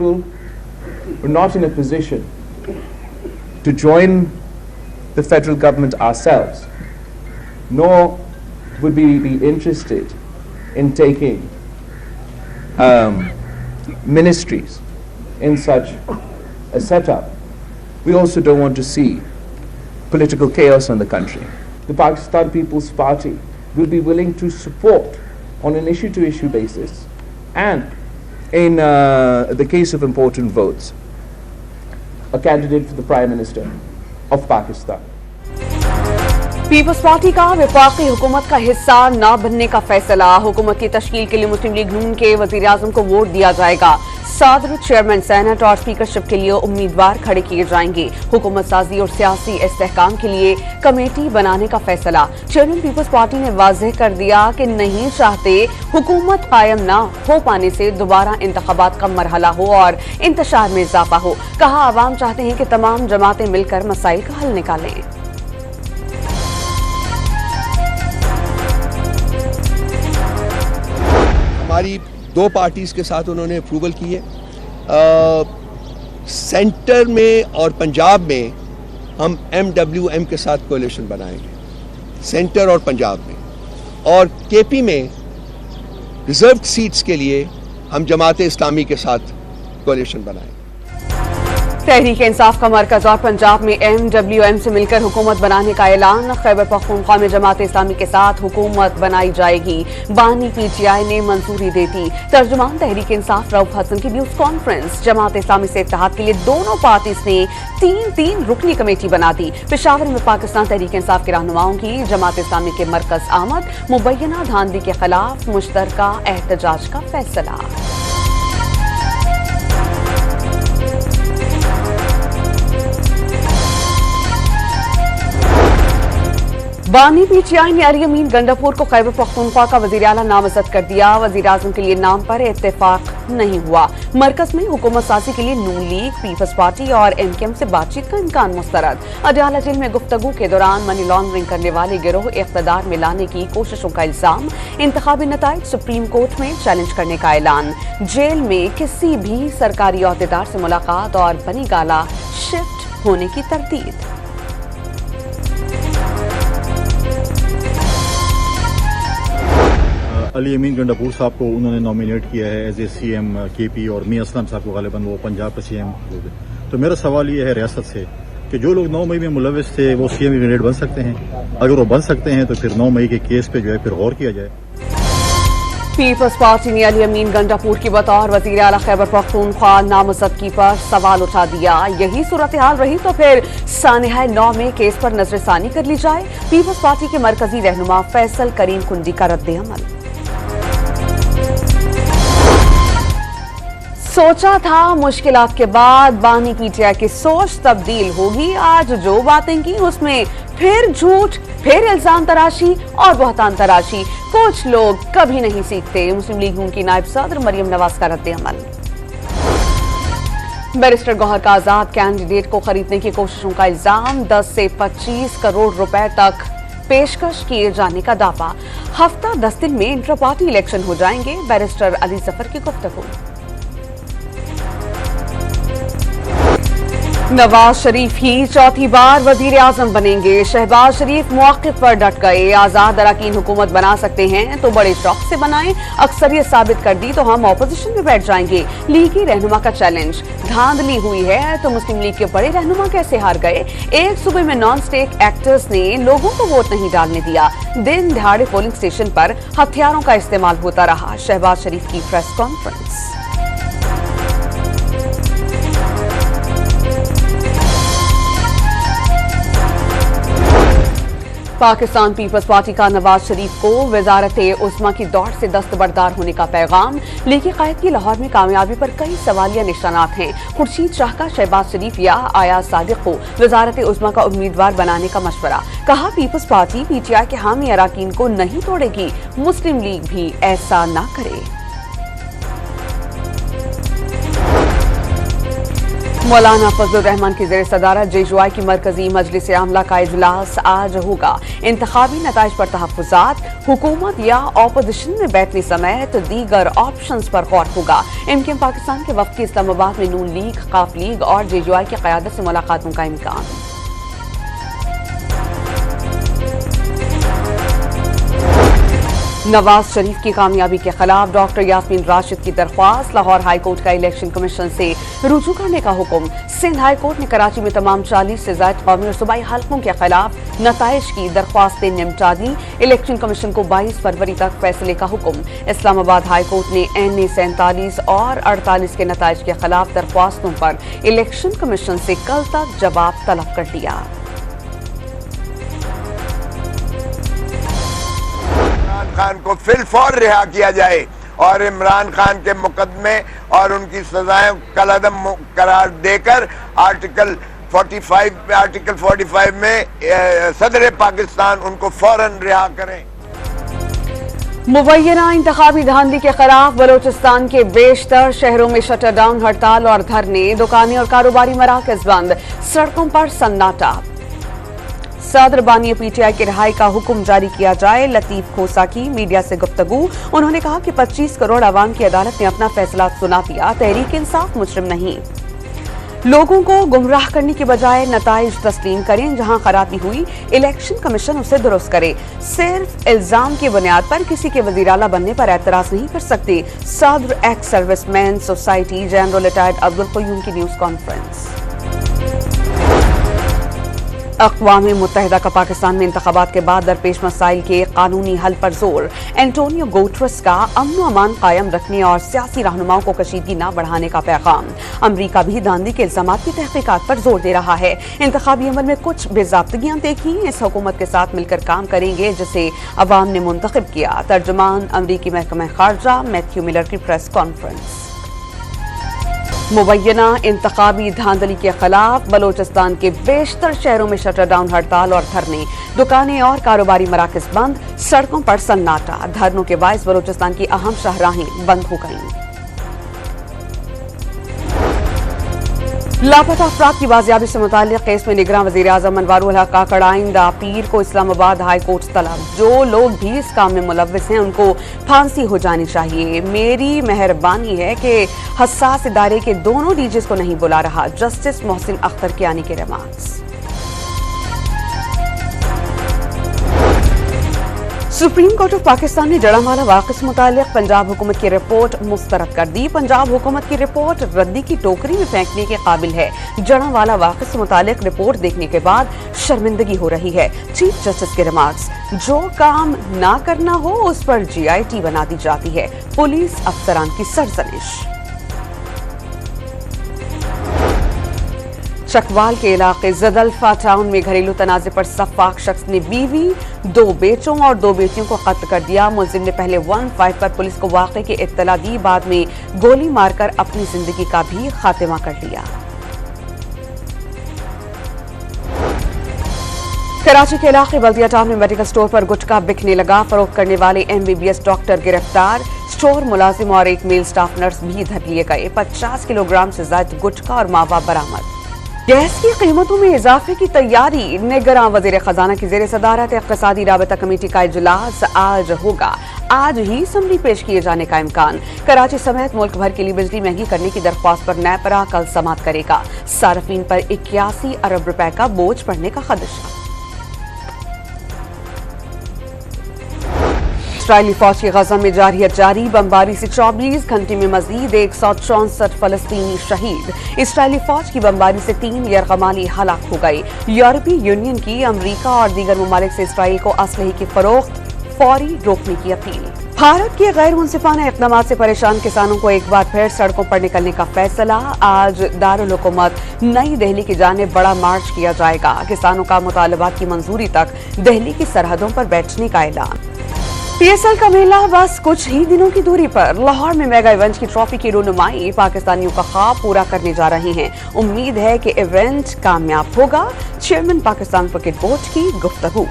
people were not in a position to join the federal government ourselves, nor would we be interested in taking ministries in such a setup. We also don't want to see political chaos in the country. The Pakistan People's Party will be willing to support on an issue-to-issue basis, and in the case of important votes, a candidate for the Prime Minister of Pakistan. Peoples Party का वफाकी हुकूमत का हिस्सा न बनने का फैसला। हुकूमत की तश्कील के लिए मुस्लिम लीग नून के वजीर आजम को वोट दिया जाएगा। सदर, चेयरमैन सेनेट और स्पीकरशिप के लिए उम्मीदवार खड़े किए जाएंगे। हुकूमत साजी और सियासी इस्तेहकाम के लिए कमेटी बनाने का फैसला। चेयरमैन पीपल्स पार्टी ने वाज़ेह कर दिया कि नहीं चाहते हुकूमत कायम न हो पाने से दोबारा इंतखाबात का मरहला हो और इंतशार में इजाफा हो। कहा, आवाम चाहते हैं कि तमाम जमातें मिलकर मसाइल का हल निकालें। हमारी दो पार्टीज़ के साथ उन्होंने अप्रूवल की है। सेंटर में और पंजाब में हम MWM के साथ कोalition बनाएंगे, सेंटर और पंजाब में, और KP में रिजर्व्ड सीट्स के लिए हम जमात इस्लामी के साथ कोalition बनाएंगे। तहरीक इंसाफ का मरकज और पंजाब में MWM से मिलकर हुकूमत बनाने का ऐलान। खैबर पख्तूनख्वा में जमात इस्लामी के साथ हुकूमत बनाई जाएगी। बानी PTI ने मंजूरी दे दी। तर्जुमान तहरीक इंसाफ रऊफ हसन की न्यूज कॉन्फ्रेंस। जमात इस्लामी से इत्तेहाद के लिए दोनों पार्टीज ने तीन रुकनी कमेटी बना दी। पेशावर में पाकिस्तान तहरीक इंसाफ के रहनुमाओं की जमात इस्लामी के मरकज आमद। मुबैना धांधली के खिलाफ मुश्तरका एहतजाज का फैसला। बानी PTI ने अली अमीन गंडापुर को खैबर पख्तूनख्वा का वजीर आला नामजद कर दिया। वजीर आजम के लिए नाम पर इत्तेफाक नहीं हुआ। मरकज में हुकूमत साजी के लिए नून लीग, पीपल्स पार्टी और MKM से बातचीत का इम्कान मुस्तरद। अडयाला जेल में गुफ्तगू के दौरान मनी लॉन्ड्रिंग करने वाले गिरोह इख्तिदार में लाने की कोशिशों का इल्जाम। इंतखाबी नताइज सुप्रीम कोर्ट में चैलेंज करने का ऐलान। जेल में किसी भी सरकारी अहदेदार से मुलाकात और बनी गाला शिफ्ट होने की तरदीद। अली अमीन गंडापुर साहब को उन्होंने नॉमिनेट किया है एज ए CM KP, और मियां असलम साहब को गालिबन वो पंजाब का CM होंगे। तो मेरा सवाल ये है रियासत से कि जो लोग 9 मई में मुलविस थे वो CM कैंडिडेट बन सकते हैं? अगर वो बन सकते हैं तो फिर 9 मई के केस पे जो है फिर गौर किया जाए। पीपल्स पार्टी ने अली अमीन गंडापुर की बतौर वजीर आला खैबर पख्तूनख्वा नामजदगी पर सवाल उठा दिया। यही सूरत हाल रही तो फिर सानिहा 9 में केस पर नजरसानी कर ली जाए। पीपल्स पार्टी के मरकजी रहनुमा फैसल करीम कुंडी का रद्द-ए-अमल। सोचा था मुश्किलात के बाद बानी PTI की सोच तब्दील होगी। आज जो बातें की उसमें फिर झूठ, फिर इल्जाम तराशी और बहतान तराशी। कुछ लोग कभी नहीं सीखते। मुस्लिम लीग नून की नायब सदर मरियम नवाज का रद्द-ए-अमल। बैरिस्टर गौहर का आजाद कैंडिडेट को खरीदने की कोशिशों का इल्जाम। 10 से 25 करोड़ रुपए तक पेशकश किए जाने का दावा। हफ्ता 10 दिन में इंटर पार्टी इलेक्शन हो जाएंगे। बैरिस्टर अली जफर की गुफ्तगू। नवाज शरीफ ही चौथी बार वजीर आजम बनेंगे। शहबाज शरीफ मौक़िफ़ पर डट गए। आजाद अरकान हुकूमत बना सकते हैं तो बड़े शौक से बनाएं, अक्सरियत साबित कर दी तो हम ऑपोजिशन में बैठ जाएंगे। लीगी रहनुमा का चैलेंज। धांधली हुई है तो मुस्लिम लीग के बड़े रहनुमा कैसे हार गए? एक सूबे में नॉन स्टेट एक्टर्स ने लोगों को वोट नहीं डालने दिया। दिन दहाड़े पोलिंग स्टेशन पर हथियारों का इस्तेमाल होता रहा। शहबाज शरीफ की प्रेस कॉन्फ्रेंस। पाकिस्तान पीपल्स पार्टी का नवाज शरीफ को वज़ारत-ए-उज़्मा की दौड़ से दस्तबरदार होने का पैगाम। लीगी कायद की लाहौर में कामयाबी पर कई सवालिया निशानात हैं। खुर्शीद शाह का शहबाज शरीफ या आयाज सादिक को वज़ारत-ए-उज़्मा का उम्मीदवार बनाने का मशवरा। कहा, पीपल्स पार्टी PTI के हामी अरकान को नहीं तोड़ेगी। मुस्लिम लीग भी ऐसा ना करे। मौलाना फजलुर रहमान की ज़ेर सदारत JUI की मरकजी मजलिस आमला का इजलास आज होगा। इंतखाबी नताइज पर तहफ़्फ़ुज़ात, हुकूमत या ऑपोजिशन में बैठने समेत दीगर ऑप्शंस पर गौर होगा। MKM पाकिस्तान के वफ़द की इस्लामाबाद में नून लीग, ख़ाफ लीग और JUI की क़यादत से मुलाकातों का इम्कान। नवाज शरीफ की कामयाबी के खिलाफ डॉक्टर यास्मीन राशिद की दरख्वास्त, लाहौर हाई कोर्ट का इलेक्शन कमीशन से रुजू करने का हुक्म। सिंध हाई कोर्ट ने कराची में तमाम 40 से ज़ायद कौमी और सूबाई हल्कों के खिलाफ नताइज की दरख्वास्तें निपटा दी। इलेक्शन कमीशन को 22 फरवरी तक फैसले का हुक्म। इस्लामाबाद हाई कोर्ट ने NA 47 और 48 के नताइज के खिलाफ दरख्वास्तों पर इलेक्शन कमीशन से कल तक जवाब तलब कर लिया। खान को फिलफौर रिहा किया जाए और इमरान खान के मुकदमे और उनकी सजाएं कलअदम करार देकर आर्टिकल 45 में सदर पाकिस्तान उनको फौरन रिहा करें। मुबैना इंतखाबी धांधली के खिलाफ बलोचिस्तान के बेशतर शहरों में शटर डाउन, हड़ताल और धरने, दुकानें और कारोबारी मराकज बंद, सड़कों पर सन्नाटा। सदर बानी PTI की रिहाई का हुक्म जारी किया जाए। लतीफ खोसा की मीडिया से गुफ्तगू, उन्होंने कहा कि 25 करोड़ आवाम की अदालत ने अपना फैसला सुना दिया, तहरीक इंसाफ मुजरिम नहीं। लोगों को गुमराह करने की बजाय नताइज तस्लीम करें, जहां खराबी हुई इलेक्शन कमीशन उसे दुरुस्त करे। सिर्फ इल्जाम की बुनियाद पर किसी के वज़ीर आला बनने पर एतराज नहीं कर सकते। सदर ex serviceman society general retired Abdul Qayyum की न्यूज कॉन्फ्रेंस। अक़वाम मुत्तहिदा का पाकिस्तान में इंतख़ाबात के बाद दरपेश मसाइल के कानूनी हल पर जोर। एंटोनियो गुटेरेस का अमन व अमान कायम रखने और सियासी रहनुमाओं को कशीदगी न बढ़ाने का पैगाम। अमरीका भी धांधली के इल्ज़ामात की तहक़ीक़ात पर जोर दे रहा है। इंतख़ाबी अमल में कुछ बेज़ाब्तगियां देखी, इस हुकूमत के साथ मिलकर काम करेंगे जिसे अवाम ने मुंतखब किया। तर्जुमान अमरीकी महकमा ख़ारजा मैथ्यू मिलर की प्रेस कॉन्फ्रेंस। मुबैना इंतखाबी धांधली के खिलाफ बलोचिस्तान के बेशतर शहरों में शटर डाउन, हड़ताल और धरने, दुकानें और कारोबारी मराकज बंद, सड़कों पर सन्नाटा। धरनों के बायस बलोचिस्तान की अहम शाहराहें बंद हो गईं। लापता अफराद की बाजियाबी से मुताल्लिक केस में निगरां वज़ीर आज़म अनवारुल हक काकड़ आइंदा पीर को इस्लामाबाद हाई कोर्ट तलब। जो लोग भी इस काम में मुलव्विस हैं उनको फांसी हो जानी चाहिए। मेरी मेहरबानी है कि हसास इदारे के दोनों डीजेस को नहीं बुला रहा। जस्टिस मोहसिन अख्तर कियानी के remarks. Supreme court of Pakistan ने जड़ांवाला वाक़े से मुताल्लिक पंजाब हुकूमत की रिपोर्ट मुस्तरद कर दी। पंजाब हुकूमत की रिपोर्ट रद्दी की टोकरी में फेंकने के काबिल है। जड़ांवाला वाक़े से मुताल्लिक रिपोर्ट देखने के बाद शर्मिंदगी हो रही है। चीफ जस्टिस के रिमार्क्स, जो काम ना करना हो उस पर GIT बना दी जाती है। पुलिस अफसरान की सरजनिश। चकवाल के इलाके जदल्फा टाउन में घरेलू तनाज़े पर सफ़ाक शख्स ने बीवी, 2 बेटों और 2 बेटियों को कत्ल कर दिया। मुलजिम ने पहले 1-5 पर पुलिस को वाक़े की इत्तला दी, बाद में गोली मारकर अपनी जिंदगी का भी खात्मा कर लिया। कराची के इलाके बल्दिया टाउन में मेडिकल स्टोर पर गुटखा बिकने लगा। फरोख्त करने वाले MBBS डॉक्टर गिरफ्तार। स्टोर मुलाजिम और एक मेल स्टाफ नर्स भी धर लिए गए। 50 किलोग्राम से ज्यादा गुटखा और मावा बरामद। गैस की कीमतों में इजाफे की तैयारी। निगरां वज़ीर खजाना की ज़ेर सदारत इक़्तिसादी राबता कमेटी का इजलास आज होगा। आज ही समरी पेश किए जाने का इम्कान। कराची समेत मुल्क भर के लिए बिजली महंगी करने की दरख्वास्त पर नेपरा कल समाअत करेगा। सार्फिन पर 81 अरब रुपए का बोझ पड़ने का खदशा। इस्राइली फौज की गजा में जारियत जारी। बमबारी से 24 घंटे में मजीद 164 फलस्तीनी शहीद। इस्राइली फौज की बमबारी से 3 यरगमाली हलाक हो गए। यूरोपीय यूनियन की अमरीका और दीगर ममालिक से इसराइल को असलहे की फरोख्त फौरी रोकने की अपील। भारत के गैर मुनसिफाना इक़दाम से परेशान किसानों को एक बार फिर सड़कों पर निकलने का फैसला। आज दारुल हुकूमत नई दिल्ली की जानिब बड़ा मार्च किया जाएगा। किसानों का मुतालबात की मंजूरी तक दिल्ली की सरहदों पर बैठने का ऐलान। PSL का मेला बस कुछ ही दिनों की दूरी पर। लाहौर में मेगा इवेंट की ट्रॉफी की रोनुमाई पाकिस्तानियों का ख्वाब पूरा करने जा रहे हैं। उम्मीद है कि इवेंट कामयाब होगा। चेयरमैन पाकिस्तान क्रिकेट बोर्ड की गुफ्तगू।